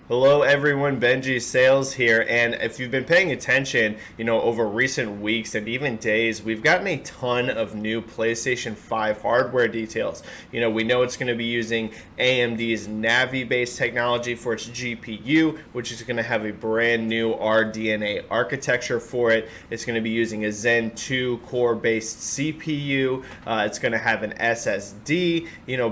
Hello everyone, Benji-Sales here, and if you've been paying attention, over recent weeks and even days, we've gotten a ton of new PlayStation 5 hardware details. We know it's going to be using AMD's Navi-based technology for its GPU, which is going to have a brand new RDNA architecture for it. It's going to be using a Zen 2 core-based CPU. It's going to have an SSD.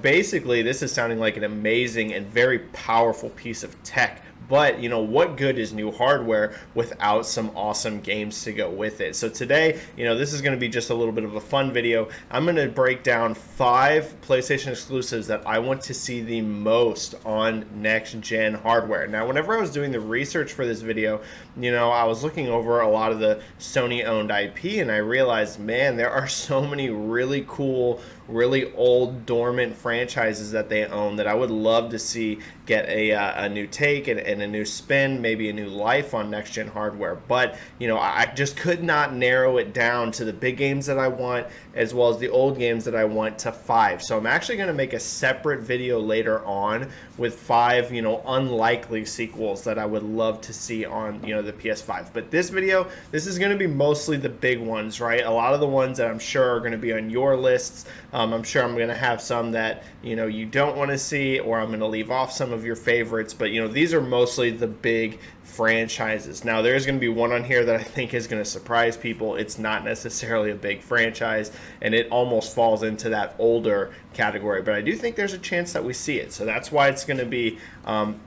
Basically, this is sounding like an amazing and very powerful piece of tech. But what good is new hardware without some awesome games to go with it? So today, this is going to be just a little bit of a fun video. I'm going to break down 5 PlayStation exclusives that I want to see the most on next gen hardware. Now, whenever I was doing the research for this video, I was looking over a lot of the Sony owned IP, and I realized, man, there are so many really cool, really old dormant franchises that they own that I would love to see get a new take and a new spin, maybe a new life on next gen hardware. But I just could not narrow it down to the big games that I want as well as the old games that I want to 5. So I'm actually going to make a separate video later on with 5 unlikely sequels that I would love to see on the PS5. But this video, this is going to be mostly the big ones, right? A lot of the ones that I'm sure are going to be on your lists. I'm sure I'm going to have some that you don't want to see, or I'm going to leave off some of your favorites. But these are mostly the big franchises. Now, there's going to be one on here that I think is going to surprise people. It's not necessarily a big franchise, and it almost falls into that older category. But I do think there's a chance that we see it. So that's why it's going to be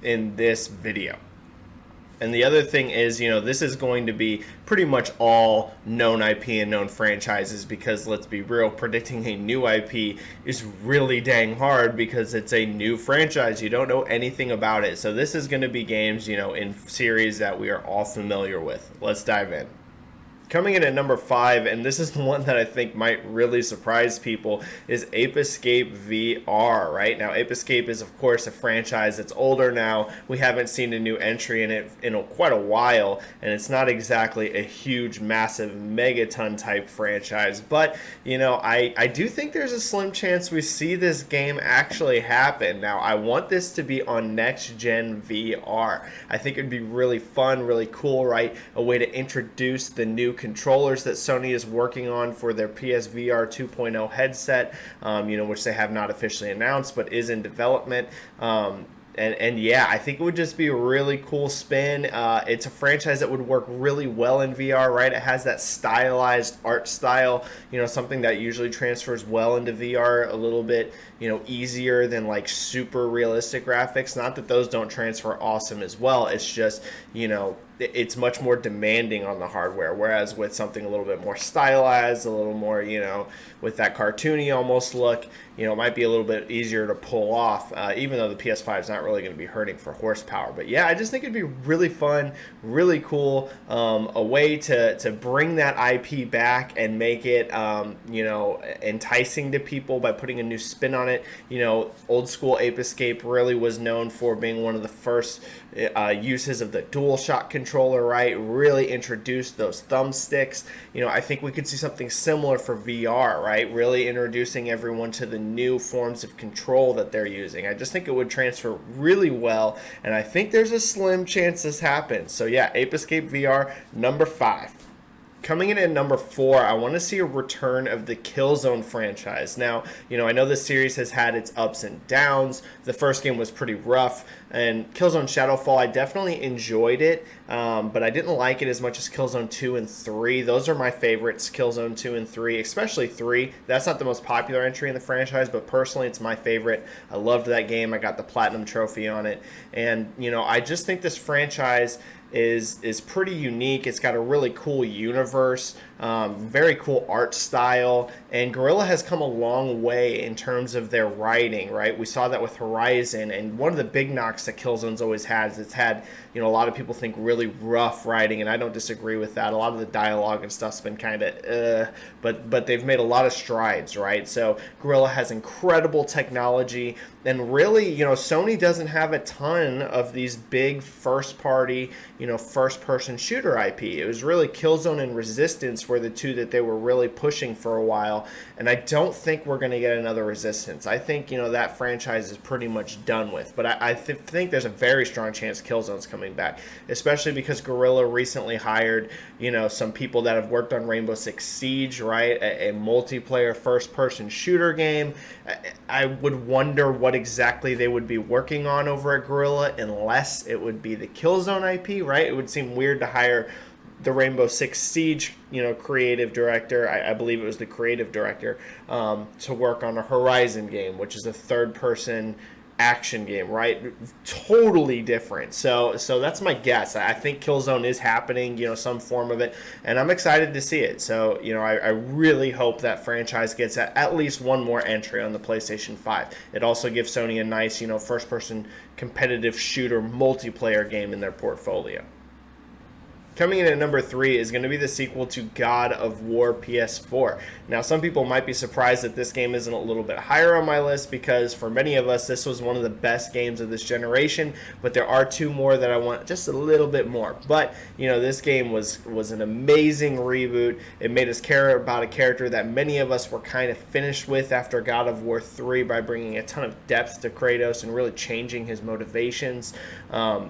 in this video. And the other thing is, this is going to be pretty much all known IP and known franchises because, let's be real, predicting a new IP is really dang hard because it's a new franchise. You don't know anything about it. So this is going to be games, in series that we are all familiar with. Let's dive in. Coming in at number 5, and this is the one that I think might really surprise people, is Ape Escape VR, right? Now, Ape Escape is, of course, a franchise that's older now. We haven't seen a new entry in it in quite a while, and it's not exactly a huge, massive, megaton type franchise. But, I do think there's a slim chance we see this game actually happen. Now, I want this to be on next-gen VR. I think it'd be really fun, really cool, right? A way to introduce the new controllers that Sony is working on for their PSVR 2.0 headset, which they have not officially announced but is in development. And yeah, I think it would just be a really cool spin. It's a franchise that would work really well in VR, right? It has that stylized art style, something that usually transfers well into VR a little bit, easier than like super realistic graphics. Not that those don't transfer awesome as well. It's just, it's much more demanding on the hardware, whereas with something a little bit more stylized, a little more, with that cartoony almost look, it might be a little bit easier to pull off, even though the PS5 is not really going to be hurting for horsepower. But yeah, I just think it'd be really fun, really cool, a way to bring that IP back and make it, enticing to people by putting a new spin on it. Old school Ape Escape really was known for being one of the first uses of the DualShock controller, right? Really introduced those thumbsticks. I think we could see something similar for VR, right? Really introducing everyone to the new forms of control that they're using. I just think it would transfer really well, and I think there's a slim chance this happens. So yeah, Ape Escape VR, number 5. Coming in at number 4, I want to see a return of the Killzone franchise. Now, I know this series has had its ups and downs. The first game was pretty rough, and Killzone Shadowfall, I definitely enjoyed it, but I didn't like it as much as Killzone 2 and 3. Those are my favorites, Killzone 2 and 3, especially 3. That's not the most popular entry in the franchise, but personally, it's my favorite. I loved that game. I got the Platinum Trophy on it, and, I just think this franchise is pretty unique. It's got a really cool universe, very cool art style, and Guerrilla has come a long way in terms of their writing, right? We saw that with Horizon, and one of the big knocks that Killzone's always had is it's had, a lot of people think really rough writing, and I don't disagree with that. A lot of the dialogue and stuff's been kind of, but they've made a lot of strides, right? So Guerrilla has incredible technology, and really, Sony doesn't have a ton of these big first-party, first-person shooter IP. It was really Killzone and Resistance were the two that they were really pushing for a while. And I don't think we're going to get another Resistance. I think, that franchise is pretty much done with. But I think there's a very strong chance Killzone's coming back, especially because Guerrilla recently hired, some people that have worked on Rainbow Six Siege, right? A multiplayer first-person shooter game. I would wonder what exactly they would be working on over at Guerrilla, unless it would be the Killzone IP, right? It would seem weird to hire the Rainbow Six Siege, creative director, I believe it was the creative director, to work on a Horizon game, which is a third-person action game, right? Totally different. So that's my guess. I think Killzone is happening, some form of it, and I'm excited to see it. So, I really hope that franchise gets at least one more entry on the PlayStation 5. It also gives Sony a nice, first-person competitive shooter multiplayer game in their portfolio. Coming in at number 3 is going to be the sequel to God of War PS4. Now, some people might be surprised that this game isn't a little bit higher on my list, because for many of us, this was one of the best games of this generation, but there are 2 more that I want just a little bit more. But, this game was an amazing reboot. It made us care about a character that many of us were kind of finished with after God of War 3 by bringing a ton of depth to Kratos and really changing his motivations,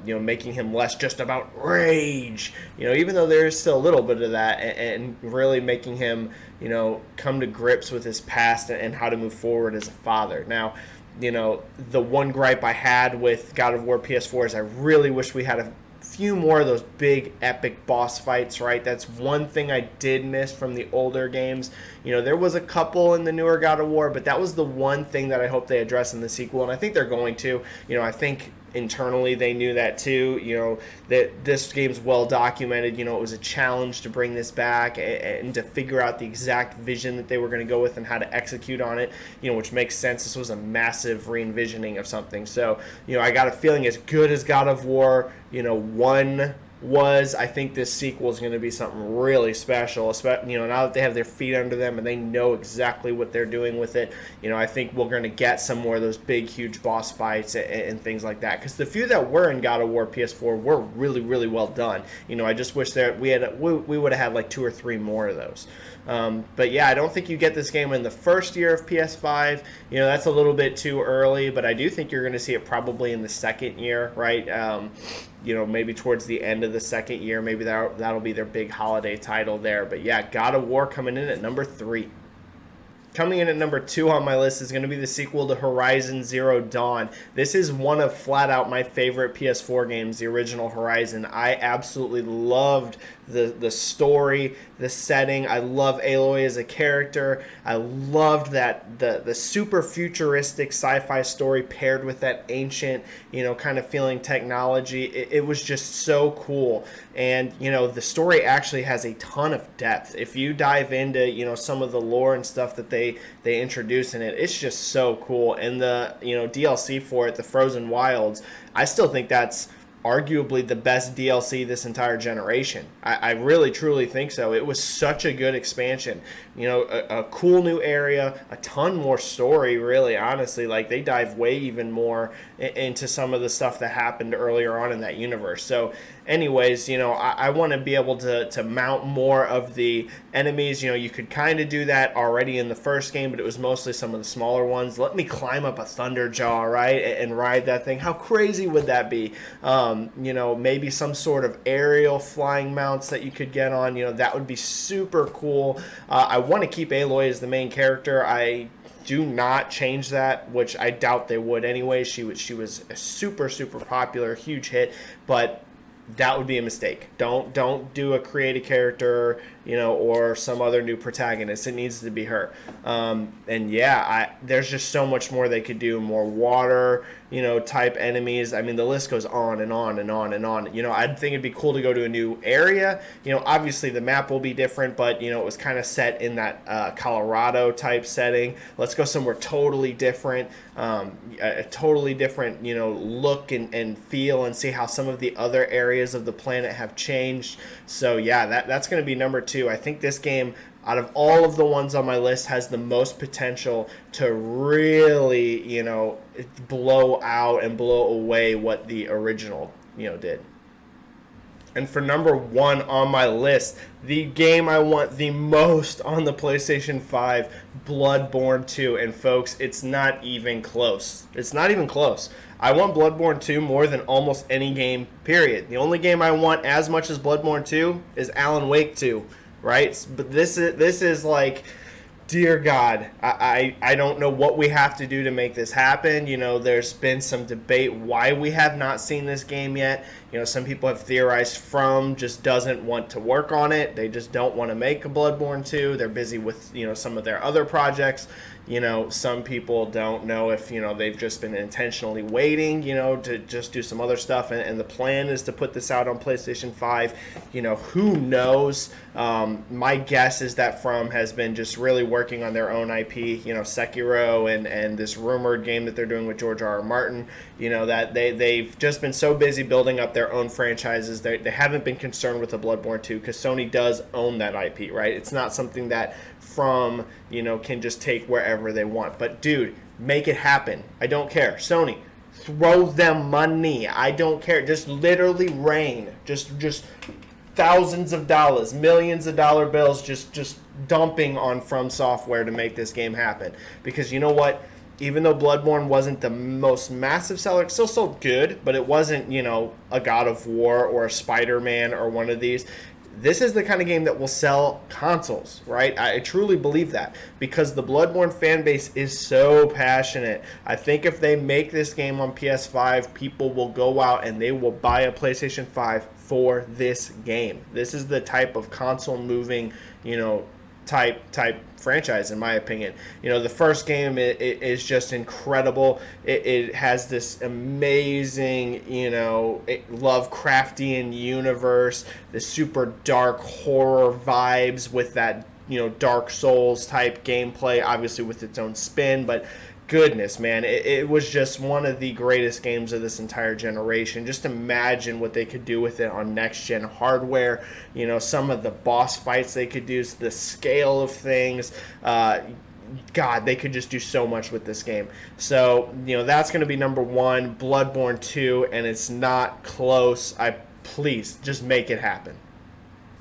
making him less just about rage, even though there is still a little bit of that, and really making him, come to grips with his past and how to move forward as a father. Now, the one gripe I had with God of War PS4 is I really wish we had a few more of those big epic boss fights, right? That's one thing I did miss from the older games. There was a couple in the newer God of War, but that was the one thing that I hope they address in the sequel, and I think they're going to. I think internally they knew that too, that this game's well documented. It was a challenge to bring this back and to figure out the exact vision that they were going to go with and how to execute on it, which makes sense. This was a massive re-envisioning of something. So, I got a feeling as good as God of War, 1 was, I think this sequel is going to be something really special, especially, now that they have their feet under them and they know exactly what they're doing with it. I think we're going to get some more of those big, huge boss fights and things like that, because the few that were in God of War PS4 were really, really well done. I just wish that we would have had like 2 or 3 more of those. But yeah, I don't think you get this game in the first year of PS5. That's a little bit too early, but I do think you're going to see it probably in the second year, right? Maybe towards the end of the second year, maybe that'll be their big holiday title there. But yeah, God of War coming in at number 3. Coming in at number 2 on my list is going to be the sequel to Horizon Zero Dawn. This is one of flat out my favorite PS4 games, the original Horizon. I absolutely loved the story, the setting. I love Aloy as a character. I loved that the super futuristic sci-fi story paired with that ancient, kind of feeling technology. It was just so cool. And, the story actually has a ton of depth. If you dive into, some of the lore and stuff that they introduce in it, it's just so cool. And the, DLC for it, the Frozen Wilds, I still think that's arguably the best DLC this entire generation. I really truly think so. It was such a good expansion. A cool new area, a ton more story, really, honestly. Like, they dive way even more into some of the stuff that happened earlier on in that universe. So anyways, I want to be able to mount more of the enemies. You could kind of do that already in the first game, but it was mostly some of the smaller ones. Let me climb up a Thunderjaw, right, and ride that thing. How crazy would that be? Maybe some sort of aerial flying mounts that you could get on. That would be super cool. I want to keep Aloy as the main character. I do not change that, which I doubt they would anyway. She was a super, super popular, huge hit, but that would be a mistake. Don't do a creative character, or some other new protagonist. It needs to be her. And yeah, there's just so much more they could do. More water, type enemies. I mean, the list goes on and on and on and on. I think it'd be cool to go to a new area. Obviously the map will be different, but it was kind of set in that Colorado type setting. Let's go somewhere totally different, a totally different look and feel, and see how some of the other areas of the planet have changed. So yeah, that's going to be number 2. I think this game, out of all of the ones on my list, has the most potential to really, blow out and blow away what the original, did. And for number one on my list, the game I want the most on the PlayStation 5, Bloodborne 2. And folks, it's not even close. It's not even close. I want Bloodborne 2 more than almost any game, period. The only game I want as much as Bloodborne 2 is Alan Wake 2, right? But this is like, dear God, I don't know what we have to do to make this happen. You know, there's been some debate why we have not seen this game yet. You know, some people have theorized From just doesn't want to work on it. They just don't want to make a Bloodborne 2. They're busy with, you know, some of their other projects. You know, some people don't know if, you know, they've just been intentionally waiting, you know, to just do some other stuff. And the plan is to put this out on PlayStation 5. You know, who knows? My guess is that From has been just really working on their own IP, you know, Sekiro and this rumored game that they're doing with George R.R. Martin. You know, that they've just been so busy building up their own franchises. They haven't been concerned with the Bloodborne 2 because Sony does own that IP, right? It's not something that From, you know, can just take wherever they want. But dude, make it happen. I don't care. Sony, throw them money. I don't care. Just literally rain. Just thousands of dollars, millions of dollar bills just dumping on From Software to make this game happen. Because you know what? Even though Bloodborne wasn't the most massive seller, it still sold good, but it wasn't, you know, a God of War or a Spider-Man or one of these. This is the kind of game that will sell consoles, right? I truly believe that because the Bloodborne fan base is so passionate. I think if they make this game on PS5, people will go out and they will buy a PlayStation 5 for this game. This is the type of console moving, you know, type franchise, in my opinion. You know, the first game it is just incredible. It has this amazing, you know, Lovecraftian universe, the super dark horror vibes with that, you know, Dark Souls type gameplay, obviously with its own spin, but goodness, man, it was just one of the greatest games of this entire generation. Just imagine what they could do with it on next-gen hardware. You know, some of the boss fights they could do, the scale of things. God, they could just do so much with this game. So, you know, that's going to be number one, Bloodborne 2, and it's not close. Please, just make it happen.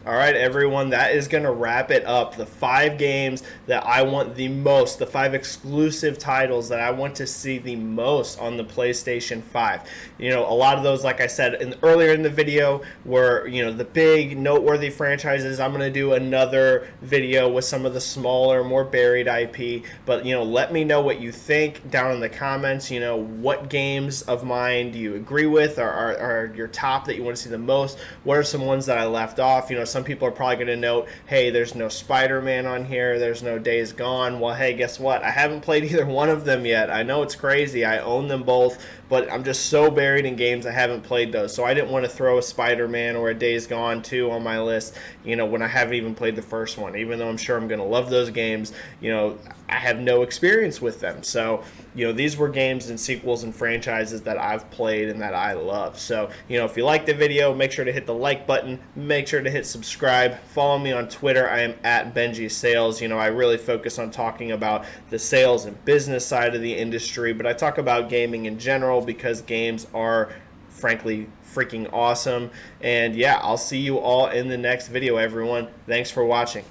All right, everyone, that is going to wrap it up. The 5 games that I want the most, the 5 exclusive titles that I want to see the most on the PlayStation 5. You know, a lot of those, like I said earlier in the video, were, you know, the big noteworthy franchises. I'm going to do another video with some of the smaller, more buried IP. But, you know, let me know what you think down in the comments. You know, what games of mine do you agree with, or are your top that you want to see the most? What are some ones that I left off? You know, some people are probably going to note, hey, there's no Spider-Man on here, there's no Days Gone. Well, hey, guess what? I haven't played either one of them yet. I know it's crazy. I own them both, but I'm just so buried in games I haven't played those. So I didn't want to throw a Spider-Man or a Days Gone 2 on my list, you know, when I haven't even played the first one. Even though I'm sure I'm going to love those games, you know, I have no experience with them. So, you know, these were games and sequels and franchises that I've played and that I love. So, you know, if you liked the video, make sure to hit the like button. Make sure to hit subscribe. Follow me on Twitter. I am at Benji-Sales. You know, I really focus on talking about the sales and business side of the industry, but I talk about gaming in general because games are, frankly, freaking awesome. And yeah, I'll see you all in the next video, everyone. Thanks for watching.